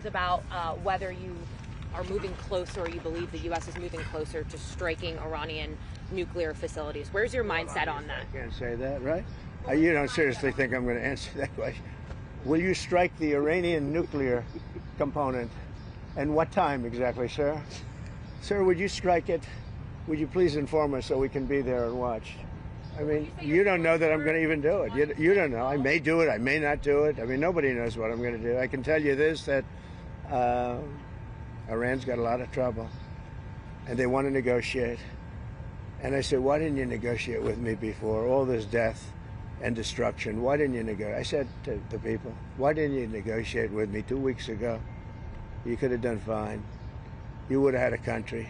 About whether you are moving closer, or you believe the U.S. is moving closer to striking Iranian nuclear facilities. Where's your mindset on that? I can't say that, right? You don't seriously think I'm going to answer that question? Will you strike the Iranian nuclear component? And what time exactly, sir? Sir, would you strike it? Would you please inform us so we can be there and watch? I mean, you don't know that I'm going to even do it. You don't know. I may do it. I may not do it. I mean, nobody knows what I'm going to do. I can tell you this, that Iran's got a lot of trouble, and they want to negotiate. And I said, why didn't you negotiate with me before? All this death and destruction. Why didn't you negotiate? I said to the people, why didn't you negotiate with me 2 weeks ago? You could have done fine. You would have had a country.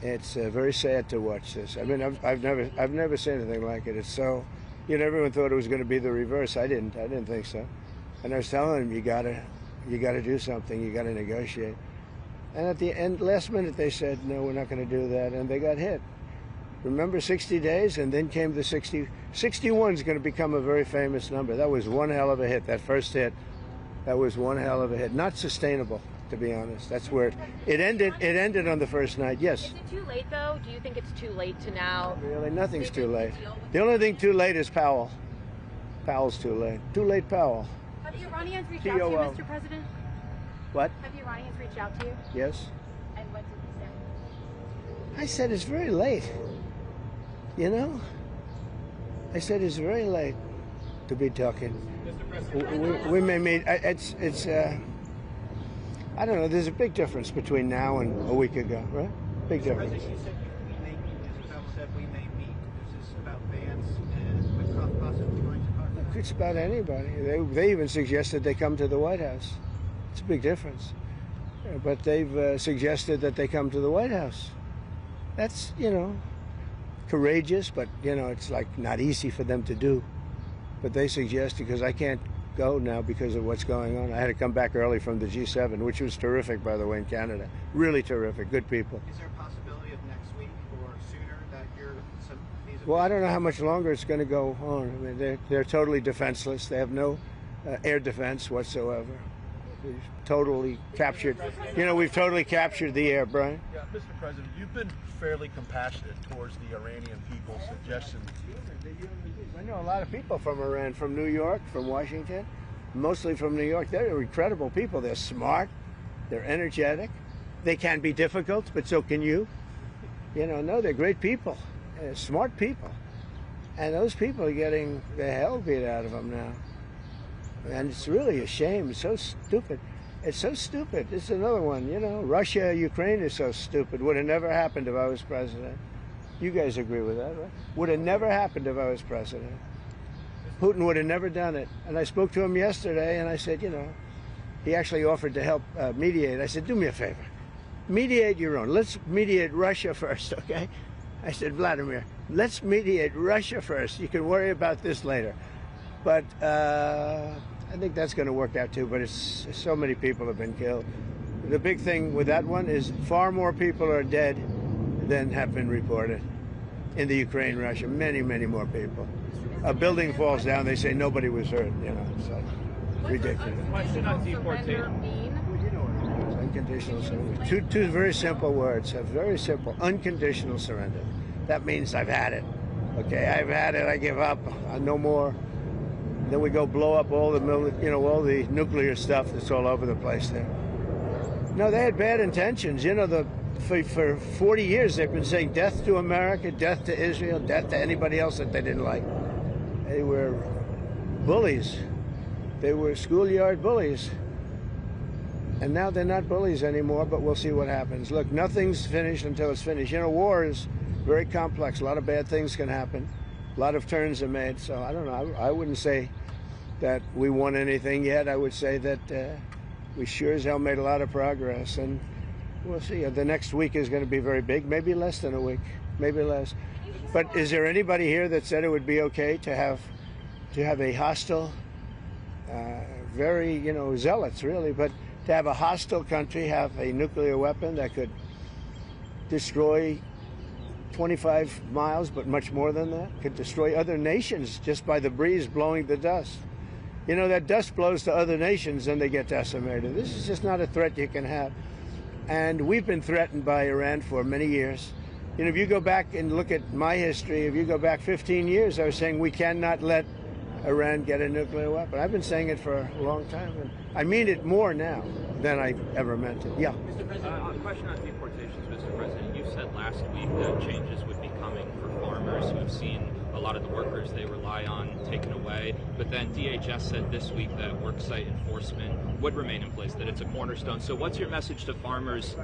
It's very sad to watch this. I mean, I've never seen anything like it. It's so, everyone thought it was going to be the reverse. I didn't think so. And I was telling them, you gotta do something. You gotta negotiate. And at the end, last minute, they said, no, we're not going to do that, and they got hit. Remember 60 days, and then came the 60. 61 is going to become a very famous number. That was one hell of a hit. That first hit, that was one hell of a hit. Not sustainable, to be honest. That's where it ended. It ended on the first night. Yes. Is it too late, though? Do you think it's too late to now? Really, nothing's too late. The only thing too late is Powell. Powell's too late. Too late, Powell. Have the Iranians reached out to you, Mr. President? What? Have the Iranians reached out to you? Yes. And what did you say? I said it's very late. I said it's very late to be talking. We may meet. It's. I don't know. There's a big difference between now and a week ago, right? Big difference. You said we may meet. Mr. Powell said we may meet. Is this about Vance and with possibly going to talk about? It's about anybody. They even suggested they come to the White House. It's a big difference. But they've suggested that they come to the White House. That's, courageous, but, it's like not easy for them to do. But they suggested, because I can't go now because of what's going on. I had to come back early from the G7, which was terrific, by the way, in Canada. Really terrific. Good people. Is there a possibility of next week or sooner that you're Well, I don't know how much longer it's going to go on. I mean, they're totally defenseless. They have no air defense whatsoever. We've totally captured, we've totally captured the air, Brian. Yeah, Mr. President, you've been fairly compassionate towards the Iranian people's suggestion. I know a lot of people from Iran, from New York, from Washington, mostly from New York. They're incredible people. They're smart. They're energetic. They can be difficult, but so can you. No, they're great people, smart people. And those people are getting the hell beat out of them now. And it's really a shame. It's so stupid. It's so stupid. It's another one, Russia, Ukraine is so stupid. Would have never happened if I was president. You guys agree with that, right? Would have never happened if I was president. Putin would have never done it. And I spoke to him yesterday, and I said, he actually offered to help mediate. I said, do me a favor. Mediate your own. Let's mediate Russia first, okay? I said, Vladimir, let's mediate Russia first. You can worry about this later. But I think that's going to work out too, but it's so many people have been killed. The big thing with that one is far more people are dead than have been reported in the Ukraine, Russia. Many, many more people. A building falls down, they say nobody was hurt. It's like ridiculous. Why should not deportation mean? Unconditional surrender. Two very simple words. Very simple. Unconditional surrender. That means I've had it. Okay, I've had it. I give up. No more. Then we go blow up all the all the nuclear stuff that's all over the place there. No, they had bad intentions. For 40 years they've been saying death to America, death to Israel, death to anybody else that they didn't like. They were bullies. They were schoolyard bullies. And now they're not bullies anymore, but we'll see what happens. Look, nothing's finished until it's finished. War is very complex. A lot of bad things can happen. A lot of turns are made, so I don't know. I wouldn't say that we won anything yet. I would say that we sure as hell made a lot of progress, and we'll see. The next week is going to be very big, maybe less than a week, maybe less. But is there anybody here that said it would be okay to have a hostile, very, zealots really, but to have a hostile country have a nuclear weapon that could destroy 25 miles, but much more than that, could destroy other nations just by the breeze blowing the dust. You know, that dust blows to other nations and they get decimated. This is just not a threat you can have. And we've been threatened by Iran for many years. You know, if you go back and look at my history, if you go back 15 years, I was saying we cannot let Iran get a nuclear weapon. I've been saying it for a long time, and I mean it more now than I ever meant it. Yeah. Mr. President, a question on deportations, Mr. President. You said last week that changes would be coming for farmers who have seen a lot of the workers they rely on taken away. But then DHS said this week that worksite enforcement would remain in place, that it's a cornerstone. So what's your message to farmers?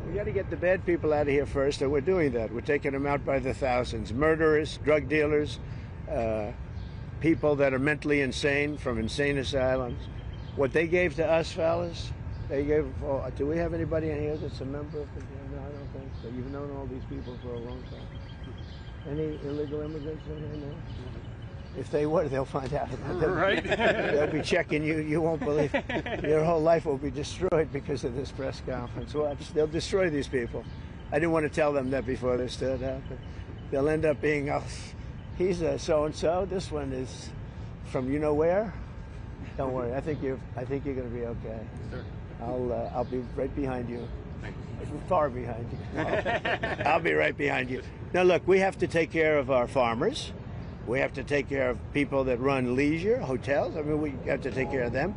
We got to get the bad people out of here first, and we're doing that. We're taking them out by the thousands. Murderers, drug dealers, people that are mentally insane from insane asylums. What they gave to us, fellas, they gave. Oh, do we have anybody in here that's a member of the? No, I don't think so. You've known all these people for a long time. Any illegal immigrants in here now? If they were, they'll find out. Right. They'll be checking you. You won't believe. Your whole life will be destroyed because of this press conference. Watch. They'll destroy these people. I didn't want to tell them that before they stood up. But they'll end up being, oh, he's a so-and-so. This one is from you know where. Don't worry. I think you're going to be okay. Sure. I'll be right behind you. Far behind you. I'll be right behind you. Now, look, we have to take care of our farmers. We have to take care of people that run leisure, hotels. I mean, we have to take care of them.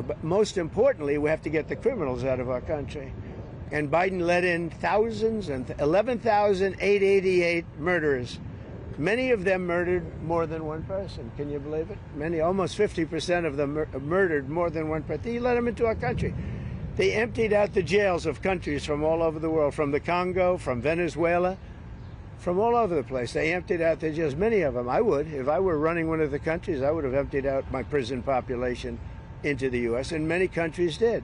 But most importantly, we have to get the criminals out of our country. And Biden let in thousands and 11,888 murderers. Many of them murdered more than one person. Can you believe it? Many, almost 50% of them murdered more than one person. He let them into our country. They emptied out the jails of countries from all over the world, from the Congo, from Venezuela, from all over the place. They emptied out the jails, many of them. I would. If I were running one of the countries, I would have emptied out my prison population into the U.S., and many countries did.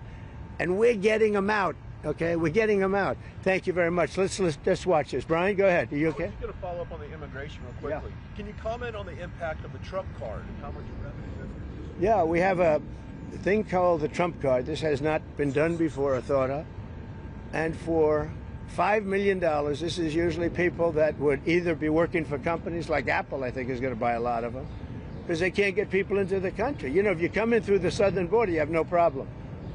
And we're getting them out, okay? We're getting them out. Thank you very much. Let's watch this. Brian, go ahead. Are you okay? I'm just going to follow up on the immigration real quickly. Yeah. Can you comment on the impact of the Trump card and how much revenue that's? Yeah, we have a thing called the Trump card. This has not been done before or thought of. And for $5 million, this is usually people that would either be working for companies like Apple, I think is going to buy a lot of them, because they can't get people into the country. You know, if you come in through the southern border, you have no problem.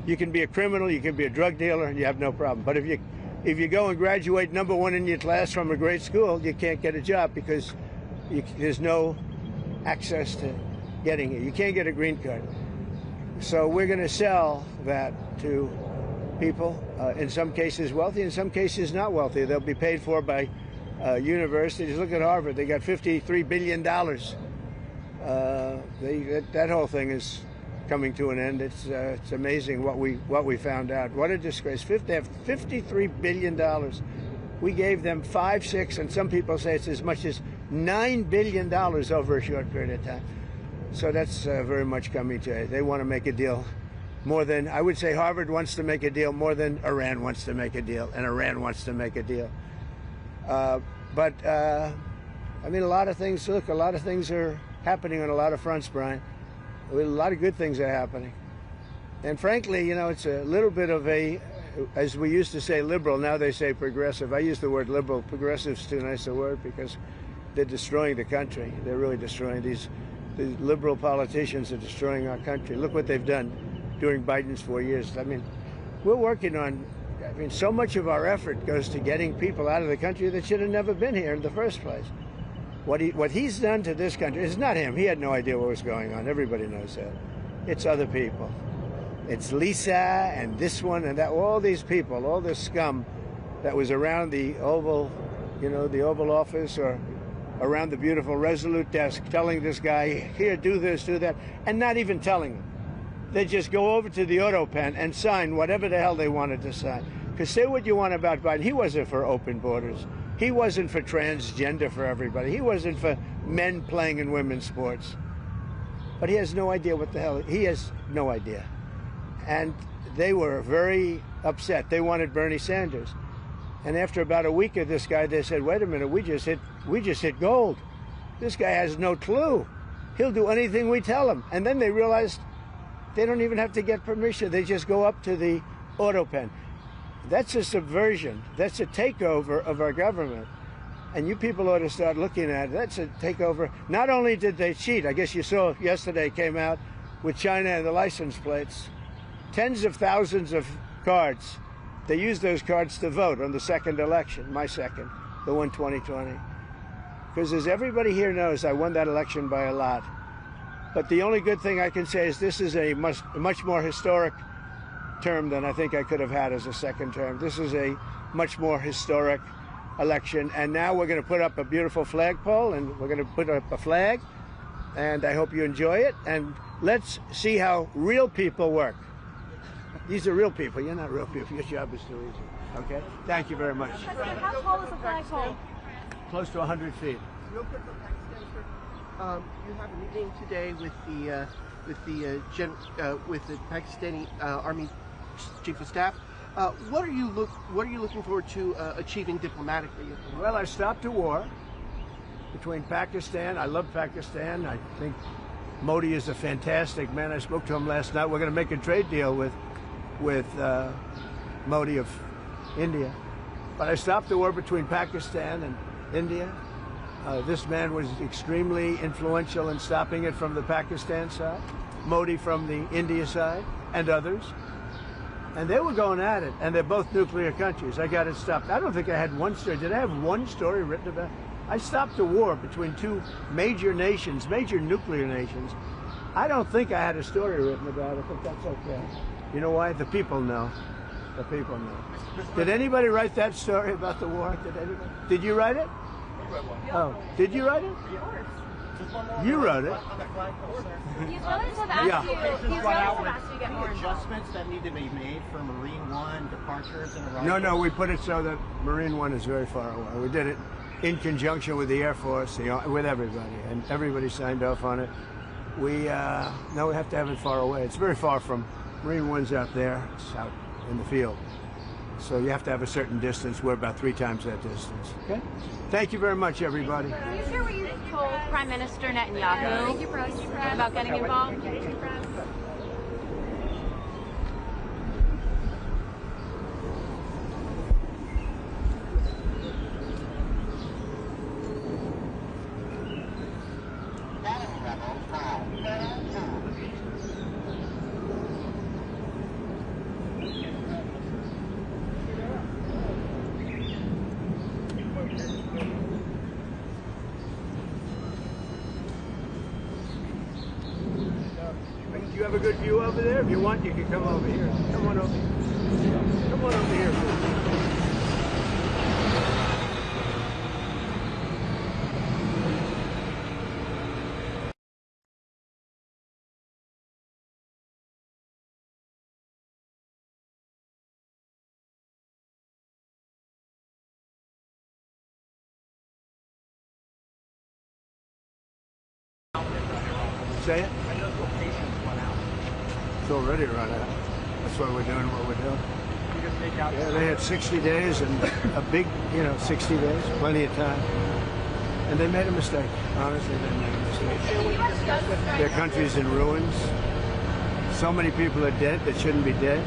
You can be a criminal, you can be a drug dealer, and you have no problem. But if you go and graduate #1 in your class from a great school, you can't get a job because there's no access to getting it. You can't get a green card. So we're going to sell that to people, in some cases wealthy, in some cases not wealthy. They'll be paid for by universities. Look at Harvard. They got $53 billion. That whole thing is coming to an end. It's amazing what we found out. What a disgrace. They have $53 billion. We gave them 5, 6, and some people say it's as much as $9 billion over a short period of time. So that's very much coming to it. They want to make a deal more than, I would say Harvard wants to make a deal more than Iran wants to make a deal, and Iran wants to make a deal. I mean, a lot of things, look, a lot of things are happening on a lot of fronts, Brian. A lot of good things are happening. And frankly, you know, it's a little bit of a, as we used to say liberal, now they say progressive. I use the word liberal. Progressive's too nice a word because they're destroying the country. They're really destroying these liberal politicians are destroying our country. Look what they've done during Biden's 4 years. I mean, we're working on, I mean, so much of our effort goes to getting people out of the country that should have never been here in the first place. What he's done to this country, it's not him. He had no idea what was going on. Everybody knows that. It's other people. It's Lisa and this one and that, all these people, all this scum that was around the Oval, you know, the Oval Office or around the beautiful Resolute desk telling this guy, here, do this, do that, and not even telling him. They just go over to the auto pen and sign whatever the hell they wanted to sign. Because say what you want about Biden, he wasn't for open borders. He wasn't for transgender for everybody. He wasn't for men playing in women's sports. But he has no idea what the hell, he has no idea. And they were very upset. They wanted Bernie Sanders. And after about a week of this guy, they said, wait a minute, we just hit gold. This guy has no clue. He'll do anything we tell him. And then they realized they don't even have to get permission. They just go up to the auto pen. That's a subversion. That's a takeover of our government. And you people ought to start looking at it. That's a takeover. Not only did they cheat, I guess you saw yesterday came out with China and the license plates. Tens of thousands of cards. They used those cards to vote on the second election, my second, the one 2020. Because as everybody here knows, I won that election by a lot. But the only good thing I can say is this is a much more historic term than I think I could have had as a second term. This is a much more historic election. And now we're going to put up a beautiful flagpole, and we're going to put up a flag. And I hope you enjoy it. And let's see how real people work. These are real people. You're not real people. Your job is too easy. Okay? Thank you very much. How tall is the flagpole? Close to 100 feet. Real quick for Pakistan, sir. You have a meeting today with the Pakistani Army Chief of Staff. What are you looking forward to achieving diplomatically? Well, I stopped a war between Pakistan. I love Pakistan. I think Modi is a fantastic man. I spoke to him last night. We're going to make a trade deal with Modi of India. But I stopped the war between Pakistan and India. This man was extremely influential in stopping it from the Pakistan side, Modi from the India side, and others. And they were going at it, and they're both nuclear countries. I got it stopped. I don't think I had one story. Did I have one story written about it? I stopped a war between two major nations, major nuclear nations. I don't think I had a story written about it, but that's okay. You know why? The people know. The people know. Did anybody write that story about the war? Did anybody? Did you write it? Oh, did you write it? You wrote it. These brothers have asked you to get more involved. Adjustments that need to be made for Marine One departures and arrivals? No, we put it so that Marine One is very far away. We did it in conjunction with the Air Force, with everybody, and everybody signed off on it. We have to have it far away. It's very far from Marine One's out there. It's out in the field. So you have to have a certain distance. We're about 3 times that distance. Okay? Thank you very much, everybody. Can you share what you told Prime Minister Netanyahu about getting involved? You have a good view over there? If you want, you can come over here. Come on over here. Come on over here. Say it? I know the locations went out. It's already run out. That's why we're doing what we're doing. You just make out. Yeah, they had 60 days and a big, 60 days, plenty of time. And they made a mistake. Honestly, they made a mistake. Their country's in ruins. So many people are dead that shouldn't be dead.